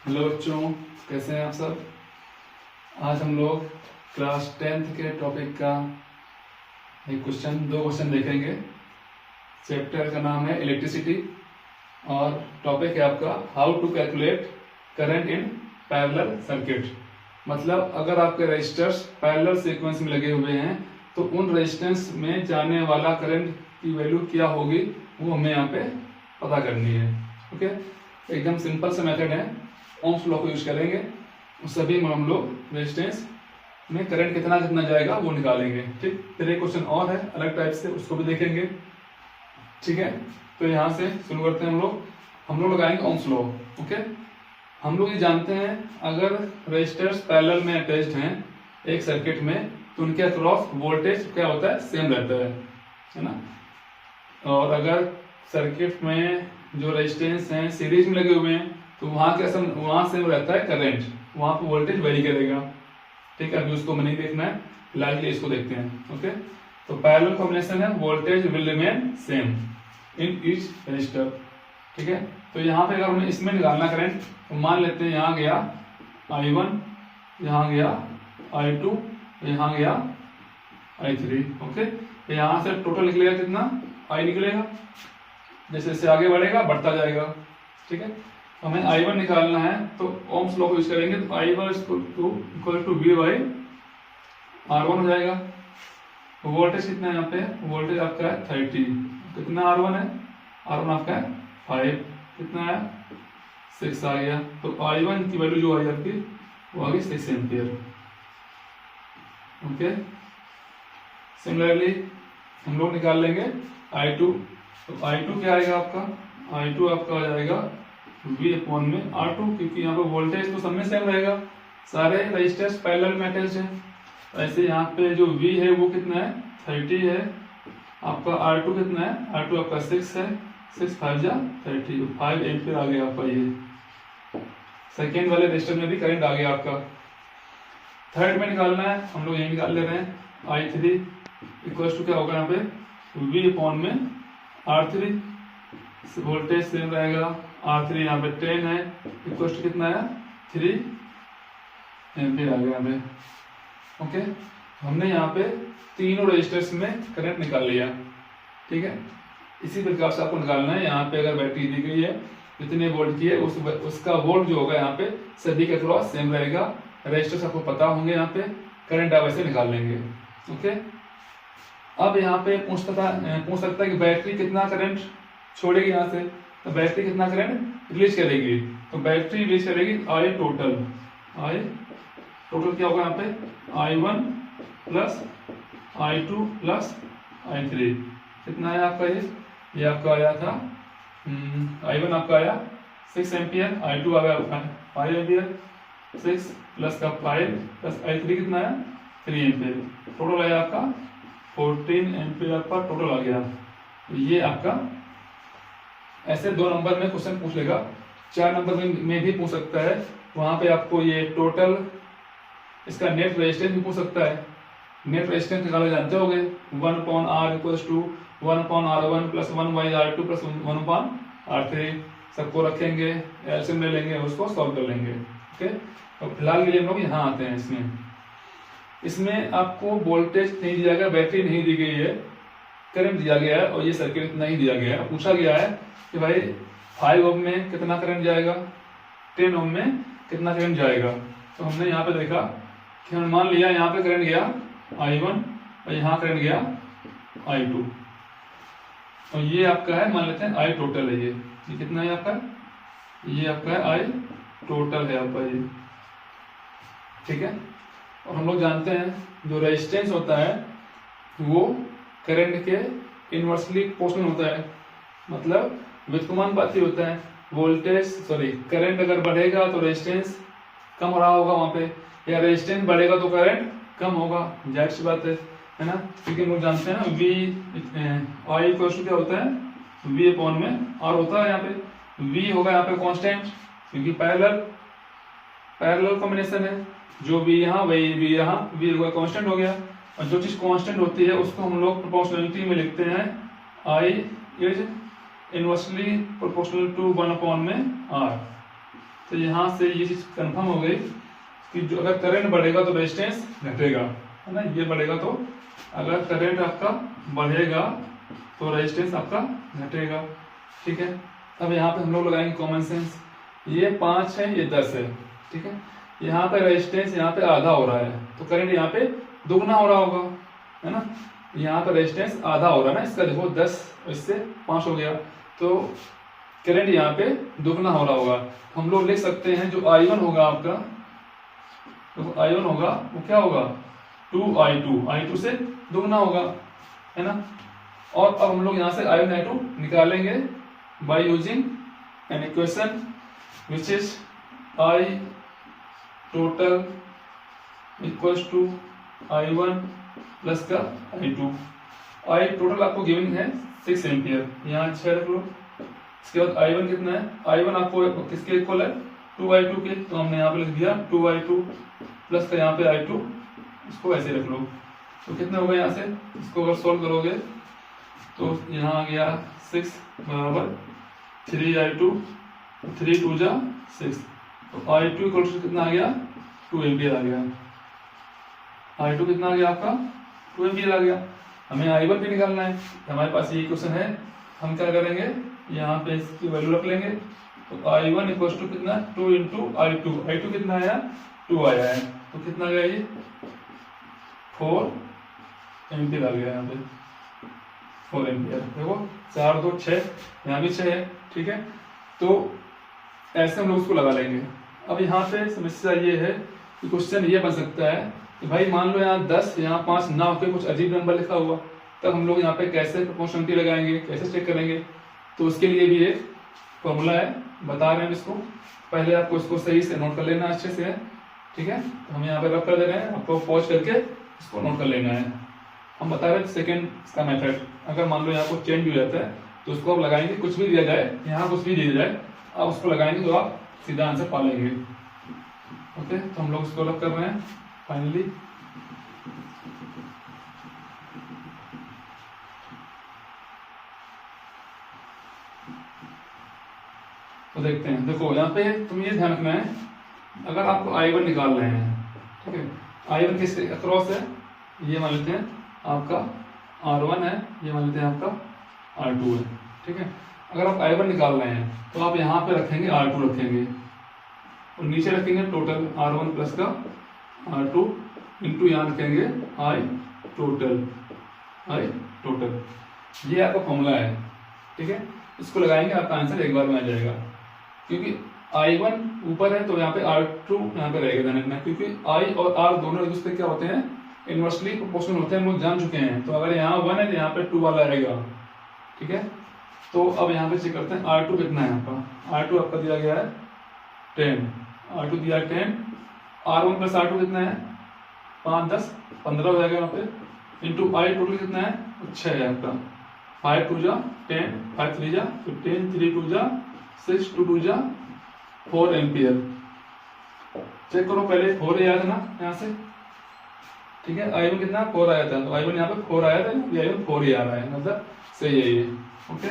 Hello बच्चों, कैसे हैं आप सब। आज हम लोग क्लास 10th के टॉपिक का दो क्वेश्चन देखेंगे। चैप्टर का नाम है इलेक्ट्रिसिटी और टॉपिक है आपका how to calculate current in parallel circuit. मतलब अगर आपके रेजिस्टर्स पैरेलल सीक्वेंस में लगे हुए हैं तो उन रेजिस्टेंस में जाने वाला करंट की वैल्यू क्या होगी वो हमें यहाँ पे पता करनी है। ओके, एकदम सिंपल सा मेथड है। ओम्स लॉ को यूज करेंगे, उस सभी में हम लोग रेजिस्टेंस में करंट कितना कितना जाएगा वो निकालेंगे। ठीक, फिर एक क्वेश्चन और है अलग टाइप से, उसको भी देखेंगे। ठीक है, तो यहाँ से शुरू करते हैं। हम लोग लगाएंगे ओम्स लॉ। ओके, हम लोग ये जानते हैं अगर रेजिस्टर्स पैरेलल में अटैच्ड हैं एक सर्किट में तो उनके अक्रॉस वोल्टेज क्या होता है, सेम रहता है ना। और अगर सर्किट में जो रेजिस्टेंस हैं सीरीज में लगे हुए हैं तो वहां से रहता है करंट, वहां पे वोल्टेज वेरी करेगा। ठीक है, अभी उसको नहीं देखना है, फिलहाल के लिए इसको देखते हैं। ओके, तो पैरेलल कॉम्बिनेशन है voltage will remain same in each resistor. ठीक है, तो यहाँ पे अगर हमें इसमें निकालना करंट तो मान लेते हैं यहाँ गया I1, यहाँ गया I2, यहाँ गया I3। ओके, तो यहाँ से टोटल निकलेगा कितना, I निकलेगा। जैसे जैसे आगे बढ़ेगा बढ़ता जाएगा। ठीक है, हमें I1 निकालना है तो ओम्स लॉ को यूज करेंगे तो I1 equal to V by R1 हो जाएगा। वोल्टेज कितना है यहाँ पे, वोल्टेज आपका है 30। कितना R1 है, R1 आपका है 5, कितना है 6 आ गया। तो I1 की वैल्यू जो आई आपकी वो आ गई 6 एम्पियर। ओके, सिमिलरली हम लोग निकाल लेंगे I2। तो I2 क्या आएगा आपका, I2 आपका आ जाएगा V अपॉन में R2, क्योंकि यहाँ पे वोल्टेज तो सब में सेम रहेगा, सारे रजिस्टर्स पैरेलल में अटैच्ड है। ऐसे यहाँ पे जो V है वो कितना है 30 है, आपका R2 कितना है, R2 आपका 6 है, 6 5 जा 30, 5 एम्पीयर आ गया आपका। ये सेकेंड वाले रजिस्टर में भी करंट आ गया आपका। थर्ड में निकालना है, हम लोग यही निकाल ले रहे हैं। I3 इक्वल टू क्या होगा यहाँ पे V अपॉन में R3, वोल्टेज सेम रहेगा। R3 यहाँ पे 10 है, इक्वल टू कितना है 3 एम्पीयर आ गया यहाँ पे। ओके, हमने यहाँ पे तीनों रजिस्टर्स में करंट निकाल लिया। ठीक है, इसी प्रकार से आपको निकालना है। यहाँ पे अगर बैटरी दी गई है जितने वोल्ट की है उसका वोल्ट जो होगा यहाँ पे सभी के क्रॉस सेम रहेगा। रजिस्टर्स आपको पता होंगे, यहाँ पे करंट आप ऐसे निकाल लेंगे। ओके, अब यहाँ पे पूछ सकता है कि बैटरी कितना करंट छोड़ेगी यहाँ से, तो बैटरी कितना करंट रिलीज करेगी। तो बैटरी रिलीज करेगी I टोटल क्या होगा यहाँ पे I1 plus I2 plus I3। कितना है आपका ये आपका आया था I1 आपका आया 6 एम्पियर, I2 आ गया 5 एम्पियर, 6 प्लस का 5 प्लस I3 कितना है 3 एम्पियर। टोटल आया आपका 14 एम्पियर आपका टोटल आ गया। तो ये आपका ऐसे 2 नंबर में क्वेश्चन पूछ लेगा, 4 नंबर में भी पूछ सकता है। वहां पे आपको ये टोटल इसका नेट रेजिस्टेंस भी पूछ सकता है। नेट रेजिस्टेंस निकालना जानते होगे, 1/R equals to 1/R1 plus 1/R2 plus 1/R3। सबको रखेंगे, एलसीएम ले लेंगे, उसको सॉल्व कर लेंगे। ओके, तो फिलहाल के लिए हम लोग यहाँ आते हैं। इसमें आपको वोल्टेज नहीं दिया गया, बैटरी नहीं दी गई है, करंट दिया गया है और ये सर्किट नहीं दिया गया है। पूछा गया है कि भाई 5 ओम में कितना करंट जाएगा, 10 ओम में कितना करंट जाएगा। तो हमने यहाँ पे देखा कि हमने मान लिया यहाँ पे करंट गया I1 और यहाँ करंट गया I2, और ये आपका है, मान लेते हैं I टोटल है। ये कितना है आपका, ये आपका है I टोटल है आपका ये। ठीक है, और हम लोग जानते हैं जो रेजिस्टेंस होता है वो करंट के इनवर्सली प्रोपोर्शनल होता है, मतलब व्युत्क्रमानुपाती होता है। करंट अगर बढ़ेगा तो रेजिस्टेंस कम हो रहा होगा वहां पे, या रेजिस्टेंस बढ़ेगा तो करंट कम होगा, जाहिर सी बात है ना। क्योंकि हम लोग जानते हैं ना V I इक्वल टू क्या होता है V अपॉन में R होता है। यहाँ पे V होगा यहाँ पे कांस्टेंट, क्योंकि पैरेलल कॉम्बिनेशन है, जो V यहाँ वही V यहाँ, V होगा कांस्टेंट हो गया। और जो चीज कांस्टेंट होती है उसको हम लोग प्रोपोर्शनलिटी में लिखते हैं I is inversely proportional to 1 upon में R। तो यहाँ से ये चीज कंफर्म हो गई कि जो अगर करंट बढ़ेगा तो रेजिस्टेंस घटेगा, है ना, ये बढ़ेगा। तो अगर करंट आपका बढ़ेगा तो रेजिस्टेंस आपका घटेगा, ठीक है। अब यहाँ पे हम लोग लगाएंगे कॉमन सेंस, ये 5 है ये 10 है, ठीक है। यहाँ पे रेजिस्टेंस यहाँ पे आधा हो रहा है तो करंट यहाँ पे दुगना हो रहा होगा, है ना। यहाँ पे रेजिस्टेंस आधा हो रहा है ना इसका, देखो 10 इससे 5 हो गया तो करंट यहाँ पे दुगना हो रहा होगा। हम लोग लिख सकते हैं जो I1 होगा आपका, तो I1 होगा वो क्या होगा 2I2, I2 से दुगना होगा, है ना। और अब हम लोग यहाँ से I1 I2 निकालेंगे by using an equation which is I total equals to I1 plus का I2। I टोटल आपको गिवन है 6 एम्पियर, यहाँ 6 रख लो। इसके बाद I1 कितना है, I1 आपको किसके इक्वल है 2I2 के, तो हमने यहाँ पे लिख दिया 2I2 प्लस का यहाँ पे I2, इसको ऐसे रख लो। तो कितने हो गए यहाँ से, इसको अगर सोल्व करोगे तो यहाँ आ गया 6 बराबर 3I2, 3 2 जा 6, तो I2 इक्वल टू कितना आ गया 2 एम्पियर आ गया। I2 कितना आ गया आपका 2 एम्पियर आ गया। हमें I1 भी निकालना है, हमारे पास ये इक्वेशन है, हम क्या करेंगे यहाँ पे इसकी वैल्यू रख लेंगे। तो I1 इक्वल टू कितना 2 इंटू I2, I2 कितना आया 2 आया है, तो कितना गया ये 4 एम्पियर आ गया यहाँ पे 4 एम्पियर। देखो 4 2 6, यहाँ भी 6 है, ठीक है। तो ऐसे हम लोग उसको लगा लेंगे। अब यहाँ पे समस्या ये है कि क्वेश्चन ये बन सकता है कि भाई मान लो यहाँ 10 यहाँ 5 ना होकर कुछ अजीब नंबर लिखा हुआ, तब हम लोग यहाँ पे कैसे प्रोपोर्शनलिटी लगाएंगे, कैसे चेक करेंगे। तो उसके लिए भी एक फॉर्मूला है, बता रहे हैं इसको, पहले आपको इसको सही से नोट कर लेना अच्छे से, ठीक है। तो हम यहाँ पे रफ कर दे रहे हैं, आपको पॉज करके इसको नोट कर लेना है। हम बता रहे हैं सेकेंड का मेथड, अगर मान लो यहाँ को चेंज हो जाता है तो उसको आप लगाएंगे, कुछ भी दिया जाए यहाँ कुछ भी दिया जाए आप उसको लगाएंगे तो आप सीधा आंसर पा लेंगे। ओके, तो हम लोग इसको रफ कर रहे हैं फाइनली। तो देखते हैं, देखो यहाँ पे तुम ये ध्यान रखना है, अगर आपको I1 निकाल रहे हैं, ठीक है, I1 किसके अक्रॉस है, ये मान लेते हैं आपका R1 है, ये मान लेते हैं आपका R2 है, ठीक है। अगर आप I1 निकाल रहे हैं तो आप यहाँ पे रखेंगे R2 रखेंगे और नीचे रखेंगे टोटल R1 प्लस का R2 इंटू यहाँ रखेंगे I टोटल, ये आपका फॉर्मूला है, ठीक है। इसको लगाएंगे आपका आंसर एक बार में आ जाएगा, क्योंकि I1 ऊपर है तो यहाँ पे R2 यहाँ पे रहेगा ध्यान रखना, क्योंकि I और R दोनों एक दूसरे क्या होते हैं इनवर्सली प्रोपोर्शनल होते हैं, हम लोग जान चुके हैं। तो अगर यहाँ 1 है तो यहाँ पे 2 वाला आएगा, ठीक है। तो अब यहाँ पे चेक करते हैं R2 कितना है आपका, R2 आपका दिया गया है 10, R2 दिया है 10, R1 प्लस R2 कितना है 5 10 15 हो जाएगा यहाँ पे, इंटू I टोटल कितना है 6 है आपका, 5 2 जा 10, 5 3 जा 15, 3 2 जा 6, 2 2 जा 4 एम्पियर। चेक करो पहले 4 आया था ना यहाँ से, ठीक है। I1 कितना 4 आया था, तो I1 यहाँ पे 4 आया था, ये I1 4 ही आ रहा है, मतलब सही है ये। ओके,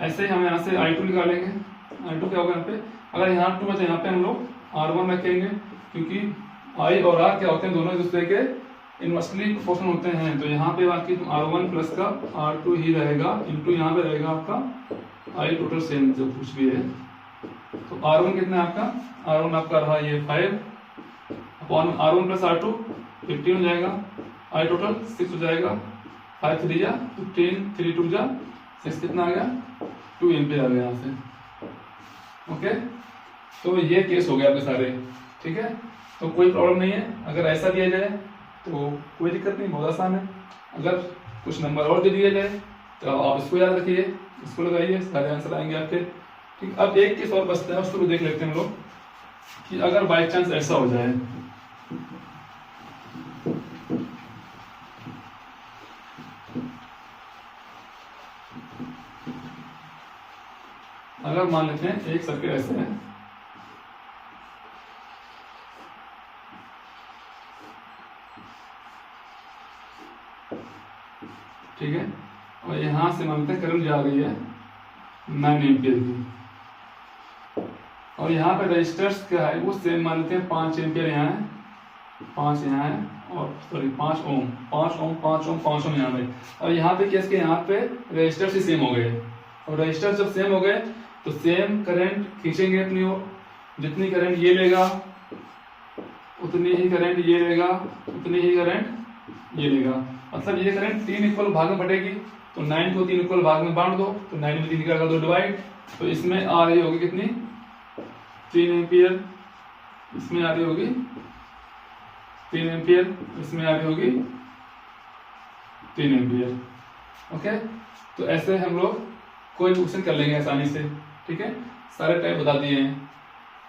ऐसे ही हम यहाँ से I2 निकालेंगे। I2 क्या होगा यहाँ पे, अगर यहाँ 2 है तो यहाँ पे हम लोग R1 रखेंगे, क्योंकि I और R क्या होते हैं दोनों एक दूसरे के इनवर्सली प्रोपोर्शनल होते हैं। तो यहाँ पे बाकी R1 प्लस का R2 ही रहेगा, इंटू यहाँ पे रहेगा आपका I टोटल सेम जो कुछ भी है। तो R1 कितना है आपका, R1 आपका रहा ये 5 अपॉन R1 प्लस R2 15 हो जाएगा, I टोटल 6 हो जाएगा, 5 3 जा 15, 3 2 जा 6 कितना आ गया 2 एम्पियर आ गया यहाँ से। ओके, तो ये केस हो गया आपके सारे, ठीक है। तो कोई प्रॉब्लम नहीं है, अगर ऐसा दिया जाए तो कोई दिक्कत नहीं, बहुत आसान है। अगर कुछ नंबर और दे दिया जाए तो आप इसको याद रखिए, इसको लगाइए, सारे आंसर आएंगे आपके, ठीक। अब एक केस और बचता है, उसको भी देख लेते हैं हम लोग कि अगर बाई चांस ऐसा हो जाए, अगर मान लेते हैं एक सर्किट ऐसे है, ठीक है, और यहां से मान लेते हैं करंट जा रही है 9 एम्पियर की, और यहाँ पे रजिस्टर्स क्या है वो सेम मान लेते हैं, 5 एम्पियर यहाँ है, 5 यहाँ है, और सॉरी 5 ओम, 5 ओम, 5 ओम, 5 ओम यहाँ पे। और यहाँ पे क्या इसके यहाँ पे रजिस्टर्स ही सेम हो गए, और रजिस्टर जब सेम हो गए तो सेम करंट खींचेंगे अपनी ओर, जितनी करंट ये लेगा उतनी ही करंट ये लेगा, उतनी ही करंट ये लेगा। मतलब ये करंट 3 इक्वल भाग में बटेगी, तो 9 को 3 इक्वल भाग में बांट दो, तो 9 में 3 कर दो डिवाइड, तो इसमें आ रही होगी कितनी, 3 एम्पियर, इसमें आ रही होगी 3 एम्पियर, इसमें आ रही होगी 3 एम्पियर। ओके, तो ऐसे हम लोग कोई क्वेश्चन कर लेंगे आसानी से। ठीक है, सारे टाइप बता दिए हैं।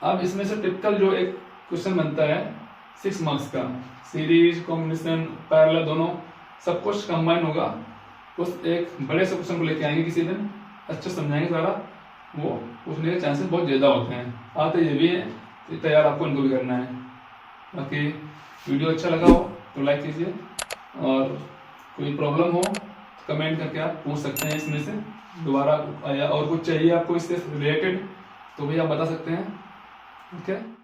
अब इसमें से टिपिकल जो एक क्वेश्चन बनता है 6 मार्क्स का, सीरीज, कॉम्बिनेशन, पैरेलल, दोनों सब कुछ कंबाइन होगा, उस एक बड़े से क्वेश्चन को लेके आएंगे किसी दिन, अच्छा समझाएंगे सारा, वो पूछने के चांसेस बहुत ज़्यादा होते हैं, आते ये भी हैं, तो तैयार आपको इनको भी करना है। बाकी वीडियो अच्छा लगा हो तो लाइक कीजिए, और कोई प्रॉब्लम हो तो कमेंट करके आप पूछ सकते हैं इसमें से दोबारा, या और कुछ चाहिए आपको इससे रिलेटेड तो भी आप बता सकते हैं। ओके।